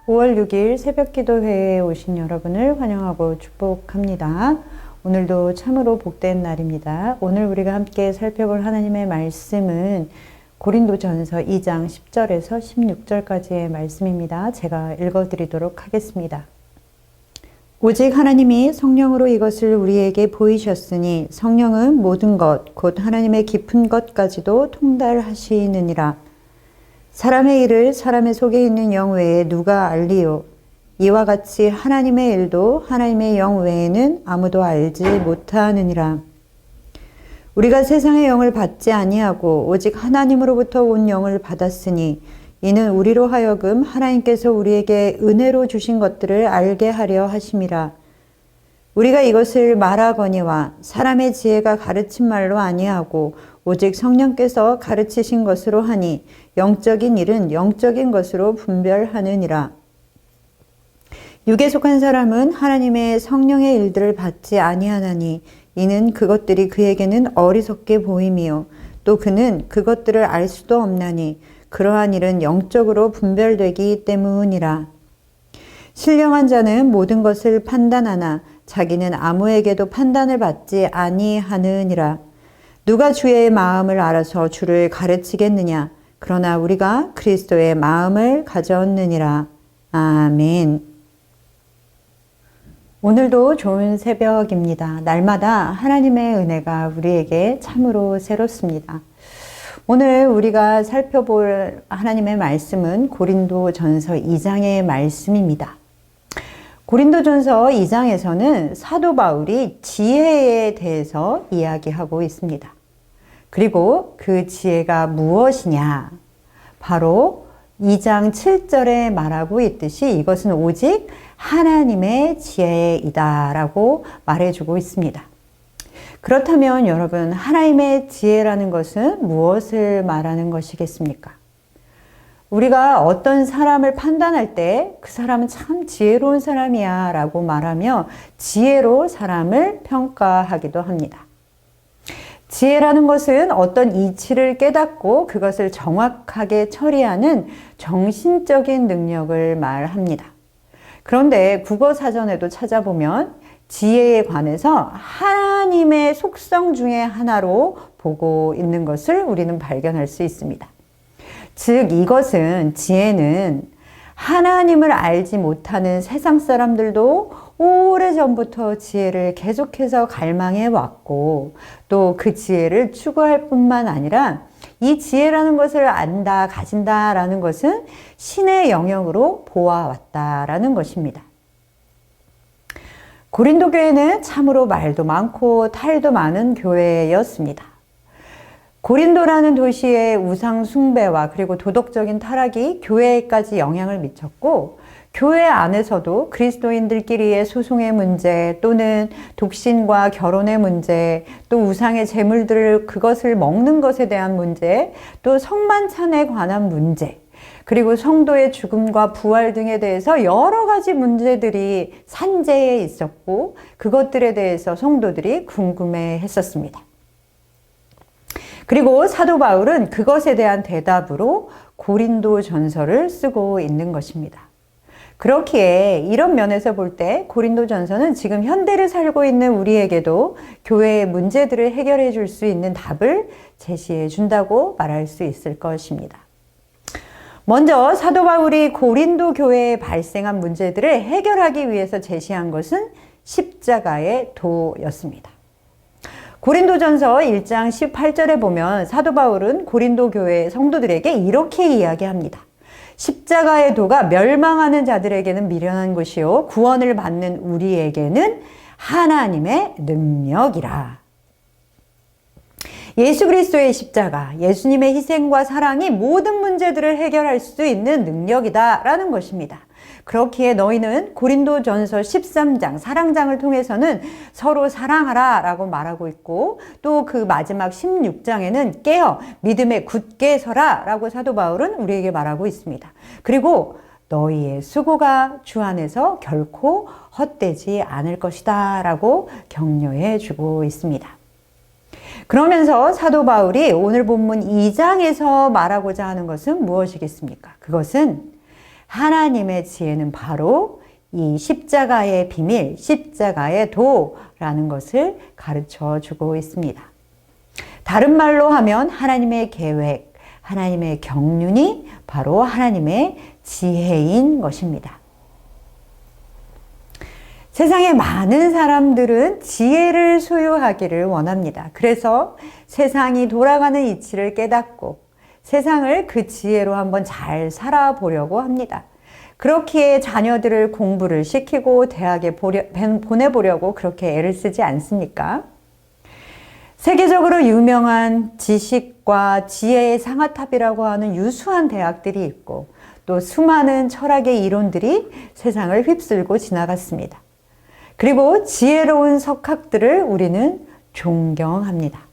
5월 6일 새벽기도회에 오신 여러분을 환영하고 축복합니다. 오늘도 참으로 복된 날입니다. 오늘 우리가 함께 살펴볼 하나님의 말씀은 고린도전서 2장 10절에서 16절까지의 말씀입니다. 제가 읽어드리도록 하겠습니다. 오직 하나님이 성령으로 이것을 우리에게 보이셨으니 성령은 모든 것, 곧 하나님의 깊은 것까지도 통달하시느니라. 사람의 일을 사람의 속에 있는 영 외에 누가 알리요? 이와 같이 하나님의 일도 하나님의 영 외에는 아무도 알지 못하느니라. 우리가 세상의 영을 받지 아니하고 오직 하나님으로부터 온 영을 받았으니 이는 우리로 하여금 하나님께서 우리에게 은혜로 주신 것들을 알게 하려 하심이라. 우리가 이것을 말하거니와 사람의 지혜가 가르친 말로 아니하고 오직 성령께서 가르치신 것으로 하니 영적인 일은 영적인 것으로 분별하느니라. 육에 속한 사람은 하나님의 성령의 일들을 받지 아니하나니 이는 그것들이 그에게는 어리석게 보임이요 또 그는 그것들을 알 수도 없나니 그러한 일은 영적으로 분별되기 때문이라. 신령한 자는 모든 것을 판단하나 자기는 아무에게도 판단을 받지 아니하느니라. 누가 주의 마음을 알아서 주를 가르치겠느냐? 그러나 우리가 그리스도의 마음을 가졌느니라. 아멘. 오늘도 좋은 새벽입니다. 날마다 하나님의 은혜가 우리에게 참으로 새롭습니다. 오늘 우리가 살펴볼 하나님의 말씀은 고린도전서 2장의 말씀입니다. 고린도전서 2장에서는 사도 바울이 지혜에 대해서 이야기하고 있습니다. 그리고 그 지혜가 무엇이냐? 바로 2장 7절에 말하고 있듯이 이것은 오직 하나님의 지혜이다 라고 말해주고 있습니다. 그렇다면 여러분, 하나님의 지혜라는 것은 무엇을 말하는 것이겠습니까? 우리가 어떤 사람을 판단할 때 그 사람은 참 지혜로운 사람이야 라고 말하며 지혜로 사람을 평가하기도 합니다. 지혜라는 것은 어떤 이치를 깨닫고 그것을 정확하게 처리하는 정신적인 능력을 말합니다. 그런데 국어사전에도 찾아보면 지혜에 관해서 하나님의 속성 중에 하나로 보고 있는 것을 우리는 발견할 수 있습니다. 즉 이것은 지혜는 하나님을 알지 못하는 세상 사람들도 오래전부터 지혜를 계속해서 갈망해 왔고 또 그 지혜를 추구할 뿐만 아니라 이 지혜라는 것을 안다, 가진다라는 것은 신의 영역으로 보아왔다라는 것입니다. 고린도 교회는 참으로 말도 많고 탈도 많은 교회였습니다. 고린도라는 도시의 우상 숭배와 그리고 도덕적인 타락이 교회에까지 영향을 미쳤고 교회 안에서도 그리스도인들끼리의 소송의 문제 또는 독신과 결혼의 문제 또 우상의 제물들을 그것을 먹는 것에 대한 문제 또 성만찬에 관한 문제 그리고 성도의 죽음과 부활 등에 대해서 여러 가지 문제들이 산재해 있었고 그것들에 대해서 성도들이 궁금해 했었습니다. 그리고 사도 바울은 그것에 대한 대답으로 고린도전서를 쓰고 있는 것입니다. 그렇기에 이런 면에서 볼 때 고린도전서는 지금 현대를 살고 있는 우리에게도 교회의 문제들을 해결해 줄 수 있는 답을 제시해 준다고 말할 수 있을 것입니다. 먼저 사도 바울이 고린도 교회에 발생한 문제들을 해결하기 위해서 제시한 것은 십자가의 도였습니다. 고린도전서 1장 18절에 보면 사도 바울은 고린도 교회 성도들에게 이렇게 이야기합니다. 십자가의 도가 멸망하는 자들에게는 미련한 것이요 구원을 받는 우리에게는 하나님의 능력이라. 예수 그리스도의 십자가, 예수님의 희생과 사랑이 모든 문제들을 해결할 수 있는 능력이다라는 것입니다. 그렇기에 너희는 고린도전서 13장 사랑장을 통해서는 서로 사랑하라 라고 말하고 있고 또 그 마지막 16장에는 깨어 믿음에 굳게 서라 라고 사도 바울은 우리에게 말하고 있습니다. 그리고 너희의 수고가 주 안에서 결코 헛되지 않을 것이다 라고 격려해 주고 있습니다. 그러면서 사도 바울이 오늘 본문 2장에서 말하고자 하는 것은 무엇이겠습니까? 그것은 하나님의 지혜는 바로 이 십자가의 비밀, 십자가의 도라는 것을 가르쳐 주고 있습니다. 다른 말로 하면 하나님의 계획, 하나님의 경륜이 바로 하나님의 지혜인 것입니다. 세상의 많은 사람들은 지혜를 소유하기를 원합니다. 그래서 세상이 돌아가는 이치를 깨닫고 세상을 그 지혜로 한번 잘 살아보려고 합니다. 그렇기에 자녀들을 공부를 시키고 대학에 보내보려고 그렇게 애를 쓰지 않습니까? 세계적으로 유명한 지식과 지혜의 상아탑이라고 하는 유수한 대학들이 있고 또 수많은 철학의 이론들이 세상을 휩쓸고 지나갔습니다. 그리고 지혜로운 석학들을 우리는 존경합니다.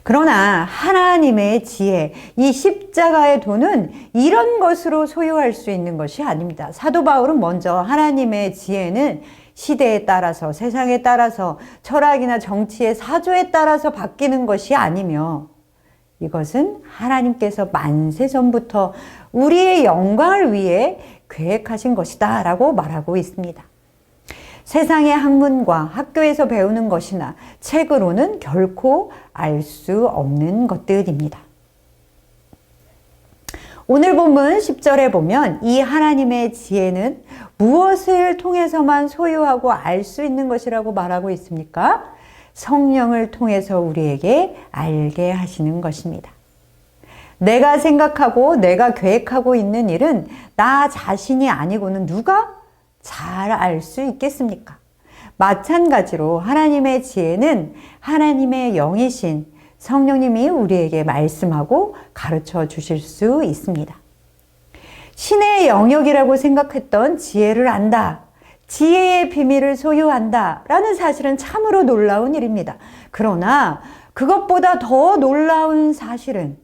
그러나 하나님의 지혜, 이 십자가의 도는 이런 것으로 소유할 수 있는 것이 아닙니다. 사도 바울은 먼저 하나님의 지혜는 시대에 따라서, 세상에 따라서, 철학이나 정치의 사조에 따라서 바뀌는 것이 아니며 이것은 하나님께서 만세 전부터 우리의 영광을 위해 계획하신 것이다 라고 말하고 있습니다. 세상의 학문과 학교에서 배우는 것이나 책으로는 결코 알 수 없는 것들입니다. 오늘 본문 10절에 보면 이 하나님의 지혜는 무엇을 통해서만 소유하고 알 수 있는 것이라고 말하고 있습니까? 성령을 통해서 우리에게 알게 하시는 것입니다. 내가 생각하고 내가 계획하고 있는 일은 나 자신이 아니고는 누가 잘 알 수 있겠습니까? 마찬가지로 하나님의 지혜는 하나님의 영이신 성령님이 우리에게 말씀하고 가르쳐 주실 수 있습니다. 신의 영역이라고 생각했던 지혜를 안다, 지혜의 비밀을 소유한다 라는 사실은 참으로 놀라운 일입니다. 그러나 그것보다 더 놀라운 사실은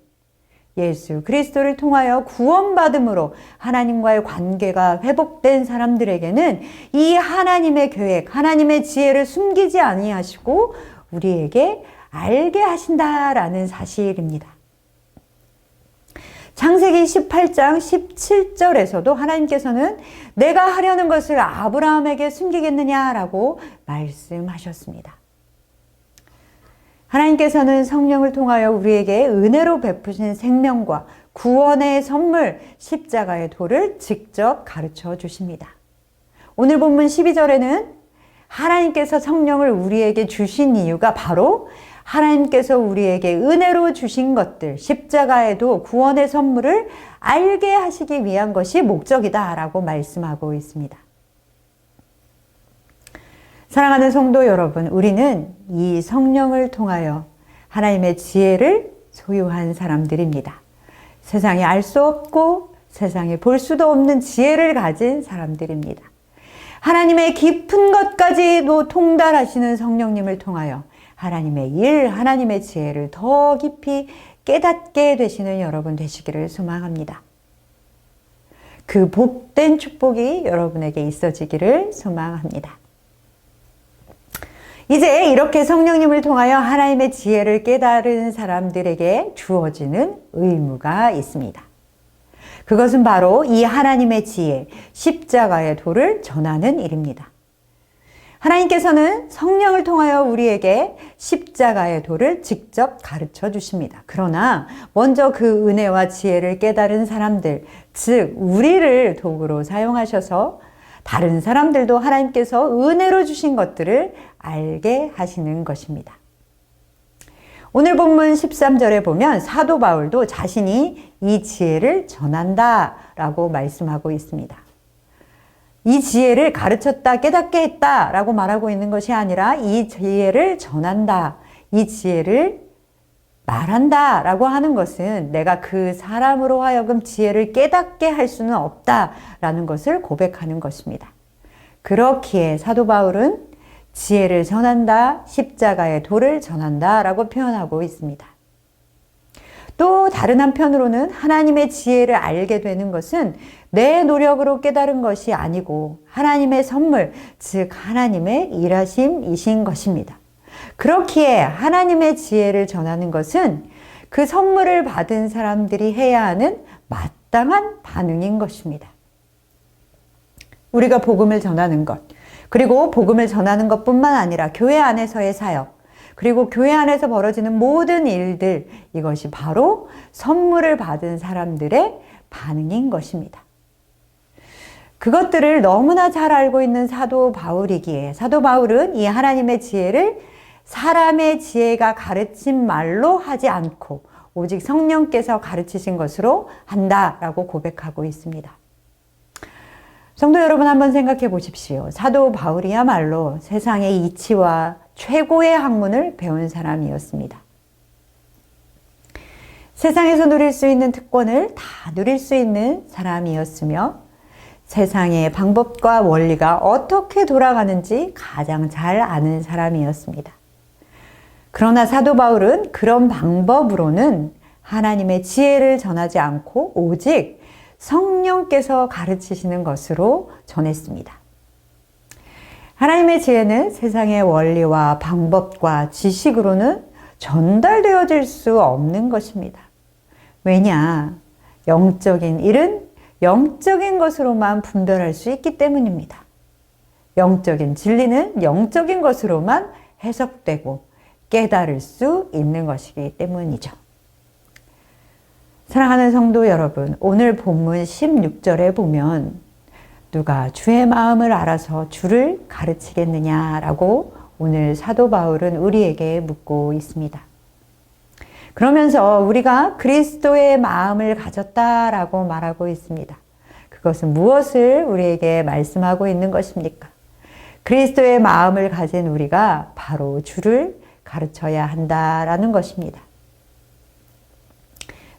예수 그리스도를 통하여 구원받음으로 하나님과의 관계가 회복된 사람들에게는 이 하나님의 계획, 하나님의 지혜를 숨기지 아니하시고 우리에게 알게 하신다라는 사실입니다. 창세기 18장 17절에서도 하나님께서는 내가 하려는 것을 아브라함에게 숨기겠느냐라고 말씀하셨습니다. 하나님께서는 성령을 통하여 우리에게 은혜로 베푸신 생명과 구원의 선물 십자가의 도를 직접 가르쳐 주십니다. 오늘 본문 12절에는 하나님께서 성령을 우리에게 주신 이유가 바로 하나님께서 우리에게 은혜로 주신 것들, 십자가의 도, 구원의 선물을 알게 하시기 위한 것이 목적이다 라고 말씀하고 있습니다. 사랑하는 성도 여러분, 우리는 이 성령을 통하여 하나님의 지혜를 소유한 사람들입니다. 세상에 알 수 없고 세상에 볼 수도 없는 지혜를 가진 사람들입니다. 하나님의 깊은 것까지도 통달하시는 성령님을 통하여 하나님의 일, 하나님의 지혜를 더 깊이 깨닫게 되시는 여러분 되시기를 소망합니다. 그 복된 축복이 여러분에게 있어지기를 소망합니다. 이제 이렇게 성령님을 통하여 하나님의 지혜를 깨달은 사람들에게 주어지는 의무가 있습니다. 그것은 바로 이 하나님의 지혜, 십자가의 도를 전하는 일입니다. 하나님께서는 성령을 통하여 우리에게 십자가의 도를 직접 가르쳐 주십니다. 그러나 먼저 그 은혜와 지혜를 깨달은 사람들, 즉 우리를 도구로 사용하셔서 다른 사람들도 하나님께서 은혜로 주신 것들을 알게 하시는 것입니다. 오늘 본문 13절에 보면 사도 바울도 자신이 이 지혜를 전한다 라고 말씀하고 있습니다. 이 지혜를 가르쳤다, 깨닫게 했다 라고 말하고 있는 것이 아니라 이 지혜를 전한다, 이 지혜를 말한다 라고 하는 것은 내가 그 사람으로 하여금 지혜를 깨닫게 할 수는 없다 라는 것을 고백하는 것입니다. 그렇기에 사도 바울은 지혜를 전한다, 십자가의 도를 전한다 라고 표현하고 있습니다. 또 다른 한편으로는 하나님의 지혜를 알게 되는 것은 내 노력으로 깨달은 것이 아니고 하나님의 선물, 즉 하나님의 일하심이신 것입니다. 그렇기에 하나님의 지혜를 전하는 것은 그 선물을 받은 사람들이 해야 하는 합당한 반응인 것입니다. 우리가 복음을 전하는 것, 그리고 복음을 전하는 것뿐만 아니라 교회 안에서의 사역, 그리고 교회 안에서 벌어지는 모든 일들, 이것이 바로 선물을 받은 사람들의 반응인 것입니다. 그것들을 너무나 잘 알고 있는 사도 바울이기에 사도 바울은 이 하나님의 지혜를 사람의 지혜가 가르친 말로 하지 않고 오직 성령께서 가르치신 것으로 한다라고 고백하고 있습니다. 성도 여러분, 한번 생각해 보십시오. 사도 바울이야말로 세상의 이치와 최고의 학문을 배운 사람이었습니다. 세상에서 누릴 수 있는 특권을 다 누릴 수 있는 사람이었으며 세상의 방법과 원리가 어떻게 돌아가는지 가장 잘 아는 사람이었습니다. 그러나 사도 바울은 그런 방법으로는 하나님의 지혜를 전하지 않고 오직 성령께서 가르치시는 것으로 전했습니다. 하나님의 지혜는 세상의 원리와 방법과 지식으로는 전달되어질 수 없는 것입니다. 왜냐? 영적인 일은 영적인 것으로만 분별할 수 있기 때문입니다. 영적인 진리는 영적인 것으로만 해석되고 깨달을 수 있는 것이기 때문이죠. 사랑하는 성도 여러분, 오늘 본문 16절에 보면 누가 주의 마음을 알아서 주를 가르치겠느냐라고 오늘 사도 바울은 우리에게 묻고 있습니다. 그러면서 우리가 그리스도의 마음을 가졌다라고 말하고 있습니다. 그것은 무엇을 우리에게 말씀하고 있는 것입니까? 그리스도의 마음을 가진 우리가 바로 주를 가르쳐야 한다라는 것입니다.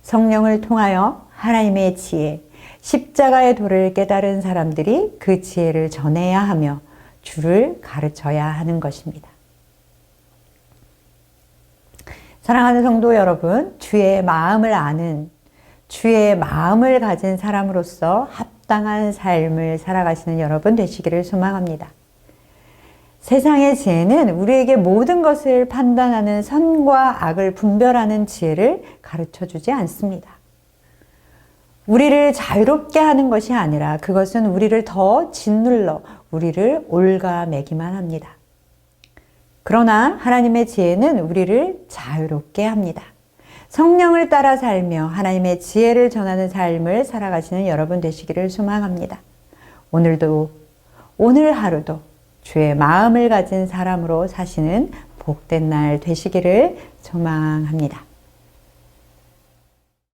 성령을 통하여 하나님의 지혜, 십자가의 도를 깨달은 사람들이 그 지혜를 전해야 하며 주를 가르쳐야 하는 것입니다. 사랑하는 성도 여러분, 주의 마음을 아는, 주의 마음을 가진 사람으로서 합당한 삶을 살아가시는 여러분 되시기를 소망합니다. 세상의 지혜는 우리에게 모든 것을 판단하는 선과 악을 분별하는 지혜를 가르쳐주지 않습니다. 우리를 자유롭게 하는 것이 아니라 그것은 우리를 더 짓눌러 우리를 올가매기만 합니다. 그러나 하나님의 지혜는 우리를 자유롭게 합니다. 성령을 따라 살며 하나님의 지혜를 전하는 삶을 살아가시는 여러분 되시기를 소망합니다. 오늘 하루도 주의 마음을 가진 사람으로 사시는 복된 날 되시기를 소망합니다.